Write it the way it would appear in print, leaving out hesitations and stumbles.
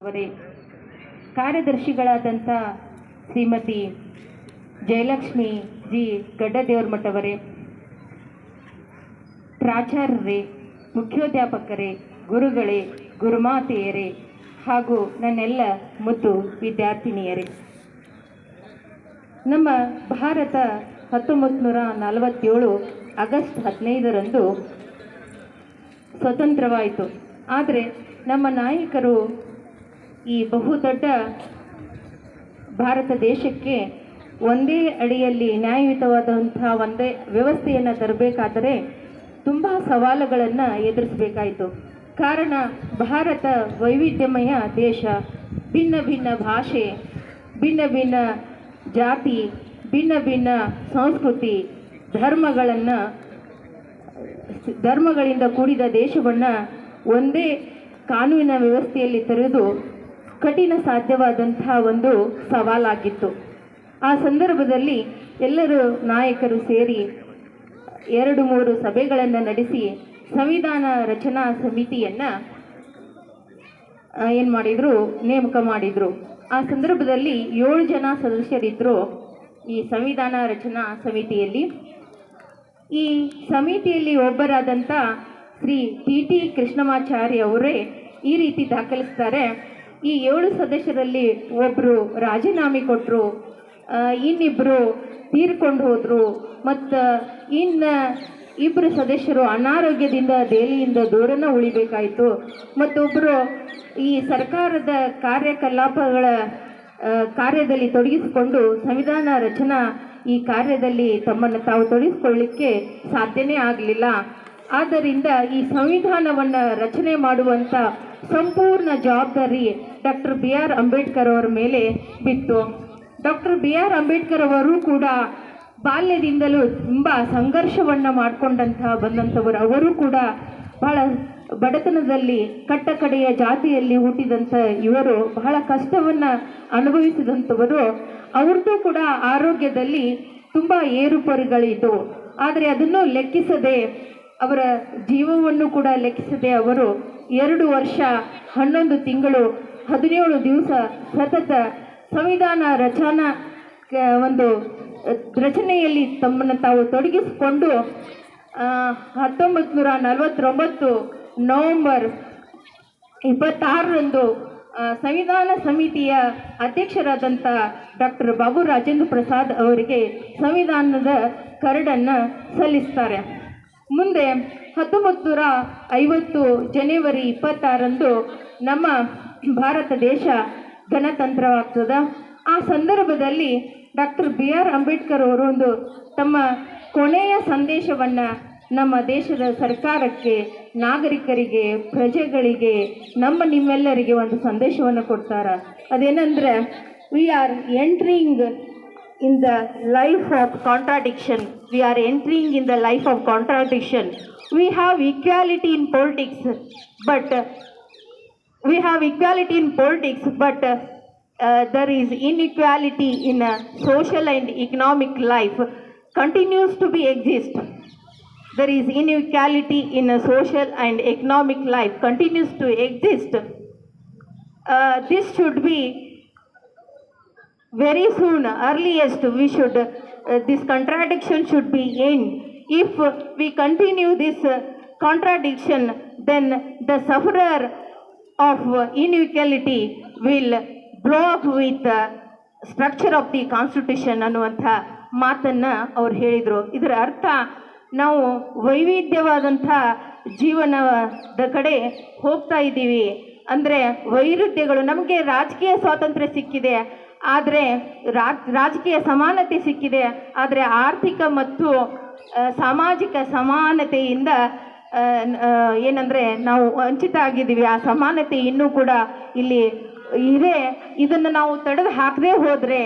ಅವರೇ, ಕಾರ್ಯದರ್ಶಿಗಳಾದಂಥ ಶ್ರೀಮತಿ ಜಯಲಕ್ಷ್ಮಿ ಜಿ ಗಡ್ಡದೇವರಮಠ ಅವರೇ, ಪ್ರಾಚಾರ್ಯರೇ, ಮುಖ್ಯೋಧ್ಯಾಪಕರೇ, ಗುರುಗಳೇ, ಗುರುಮಾತೆಯರೇ ಹಾಗೂ ನನ್ನೆಲ್ಲ ಮುದ್ದು ವಿದ್ಯಾರ್ಥಿನಿಯರೇ, ನಮ್ಮ ಭಾರತ 1947 ಆಗಸ್ಟ್ 15ರಂದು ಸ್ವತಂತ್ರವಾಯಿತು. ಆದರೆ ನಮ್ಮ ನಾಯಕರು ಈ ಬಹುದೊಡ್ಡ ಭಾರತ ದೇಶಕ್ಕೆ ಒಂದೇ ಅಡಿಯಲ್ಲಿ ನ್ಯಾಯಯುತವಾದಂತಹ ಒಂದೇ ವ್ಯವಸ್ಥೆಯನ್ನು ತರಬೇಕಾದರೆ ತುಂಬ ಸವಾಲುಗಳನ್ನು ಎದುರಿಸಬೇಕಾಯಿತು. ಕಾರಣ ಭಾರತ ವೈವಿಧ್ಯಮಯ ದೇಶ, ಭಿನ್ನ ಭಿನ್ನ ಭಾಷೆ, ಭಿನ್ನ ಭಿನ್ನ ಜಾತಿ, ಭಿನ್ನ ಭಿನ್ನ ಸಂಸ್ಕೃತಿ, ಧರ್ಮಗಳಿಂದ ಕೂಡಿದ ದೇಶವನ್ನು ಒಂದೇ ಕಾನೂನಿನ ವ್ಯವಸ್ಥೆಯಲ್ಲಿ ತರುವುದು ಕಠಿಣ ಸಾಧ್ಯವಾದಂತಹ ಒಂದು ಸವಾಲಾಗಿತ್ತು. ಆ ಸಂದರ್ಭದಲ್ಲಿ ಎಲ್ಲರೂ ನಾಯಕರು ಸೇರಿ 2-3 ಸಭೆಗಳನ್ನು ನಡೆಸಿ ಸಂವಿಧಾನ ರಚನಾ ಸಮಿತಿಯನ್ನು ನೇಮಕ ಮಾಡಿದರು. ಆ ಸಂದರ್ಭದಲ್ಲಿ 7 ಜನ ಸದಸ್ಯರಿದ್ದರು ಈ ಸಂವಿಧಾನ ರಚನಾ ಸಮಿತಿಯಲ್ಲಿ. ಈ ಸಮಿತಿಯಲ್ಲಿ ಒಬ್ಬರಾದಂಥ ಶ್ರೀ ಟಿ ಕೃಷ್ಣಮಾಚಾರ್ಯ ಅವರೇ ಈ ರೀತಿ ದಾಖಲಿಸ್ತಾರೆ. ಈ 7 ಸದಸ್ಯರಲ್ಲಿ ಒಬ್ಬರು ರಾಜೀನಾಮೆ ಕೊಟ್ಟರು, ಇನ್ನಿಬ್ಬರು ತೀರ್ಕೊಂಡು ಹೋದರು, ಮತ್ತು ಇಬ್ಬರು ಸದಸ್ಯರು ಅನಾರೋಗ್ಯದಿಂದ ದೆಹಲಿಯಿಂದ ದೂರನ ಉಳಿಬೇಕಾಯಿತು. ಮತ್ತೊಬ್ಬರು ಈ ಸರ್ಕಾರದ ಕಾರ್ಯಕಲಾಪಗಳ ಕಾರ್ಯದಲ್ಲಿ ತೊಡಗಿಸಿಕೊಂಡು ಸಂವಿಧಾನ ರಚನಾ ಈ ಕಾರ್ಯದಲ್ಲಿ ತಮ್ಮನ್ನು ತಾವು ತೊಡಗಿಸಿಕೊಳ್ಳಲಿಕ್ಕೆ ಸಾಧ್ಯನೇ ಆಗಲಿಲ್ಲ. ಆದ್ದರಿಂದ ಈ ಸಂವಿಧಾನವನ್ನು ರಚನೆ ಮಾಡುವಂಥ ಸಂಪೂರ್ಣ ಜವಾಬ್ದಾರಿ ಡಾಕ್ಟರ್ BR ಅಂಬೇಡ್ಕರ್ ಅವರ ಮೇಲೆ ಬಿತ್ತು. ಡಾಕ್ಟರ್ BR ಅಂಬೇಡ್ಕರ್ ಅವರು ಕೂಡ ಬಾಲ್ಯದಿಂದಲೂ ತುಂಬ ಸಂಘರ್ಷವನ್ನು ಬಂದಂಥವರು. ಅವರು ಕೂಡ ಬಹಳ ಬಡತನದಲ್ಲಿ ಕಟ್ಟಕಡೆಯ ಜಾತಿಯಲ್ಲಿ ಹುಟ್ಟಿದಂಥ ಇವರು ಬಹಳ ಕಷ್ಟವನ್ನು ಅನುಭವಿಸಿದಂಥವರು. ಅವ್ರದ್ದು ಕೂಡ ಆರೋಗ್ಯದಲ್ಲಿ ತುಂಬ ಏರುಪೇರುಗಳಿದ್ದವು. ಆದರೆ ಅದನ್ನು ಲೆಕ್ಕಿಸದೆ, ಅವರ ಜೀವವನ್ನು ಕೂಡ ಲೆಕ್ಕಿಸದೆ ಅವರು 2 ವರ್ಷ 11 ತಿಂಗಳು 17 ದಿವಸ ಸತತ ಸಂವಿಧಾನ ರಚನೆಯಲ್ಲಿ ತಮ್ಮನ್ನು ತಾವು ತೊಡಗಿಸಿಕೊಂಡು 1949 ನವೆಂಬರ್ 26ರಂದು ಸಂವಿಧಾನ ಸಮಿತಿಯ ಅಧ್ಯಕ್ಷರಾದಂಥ ಡಾಕ್ಟರ್ ಬಾಬು ರಾಜೇಂದ್ರ ಪ್ರಸಾದ್ ಅವರಿಗೆ ಸಂವಿಧಾನದ ಕರಡನ್ನು ಸಲ್ಲಿಸ್ತಾರೆ. ಮುಂದೆ 1950 ಜನವರಿ 26ರಂದು ನಮ್ಮ ಭಾರತ ದೇಶ ಗಣತಂತ್ರವಾಗ್ತದೆ. ಆ ಸಂದರ್ಭದಲ್ಲಿ ಡಾಕ್ಟರ್ BR ಅಂಬೇಡ್ಕರ್ ಅವರು ತಮ್ಮ ಕೊನೆಯ ಸಂದೇಶವನ್ನು ನಮ್ಮ ದೇಶದ ಸರ್ಕಾರಕ್ಕೆ, ನಾಗರಿಕರಿಗೆ, ಪ್ರಜೆಗಳಿಗೆ, ನಿಮ್ಮೆಲ್ಲರಿಗೆ ಒಂದು ಸಂದೇಶವನ್ನು ಕೊಡ್ತಾರೆ. ಅದೇನೆಂದರೆ, we are entering in the life of contradiction. We are entering in the life of contradiction. We have equality in politics, but there is inequality in social and economic life continues to be exist. There is inequality in social and economic life continues to exist. This should be very soon, earliest, we should, this contradiction should be in. If we continue this contradiction, then the sufferer of inequality will blow up with the structure of the constitution ಅನ್ನುವಂಥ ಮಾತನ್ನು ಅವ್ರು ಹೇಳಿದರು. ಇದರ ಅರ್ಥ, ನಾವು ವೈವಿಧ್ಯವಾದಂಥ ಜೀವನದ ಕಡೆ ಹೋಗ್ತಾ ಇದ್ದೀವಿ. ಅಂದರೆ ವೈರುಧ್ಯಗಳು, ನಮಗೆ ರಾಜಕೀಯ ಸ್ವಾತಂತ್ರ್ಯ ಸಿಕ್ಕಿದೆ, ಆದರೆ ರಾಜಕೀಯ ಸಮಾನತೆ ಸಿಕ್ಕಿದೆ, ಆದರೆ ಆರ್ಥಿಕ ಮತ್ತು ಸಾಮಾಜಿಕ ಸಮಾನತೆಯಿಂದ ಏನಂದರೆ ನಾವು ವಂಚಿತ ಆಗಿದ್ದೀವಿ. ಆ ಸಮಾನತೆ ಇನ್ನೂ ಕೂಡ ಇಲ್ಲಿ ಇದೆ. ಇದನ್ನು ನಾವು ತಡೆದು ಹಾಕದೇ ಹೋದರೆ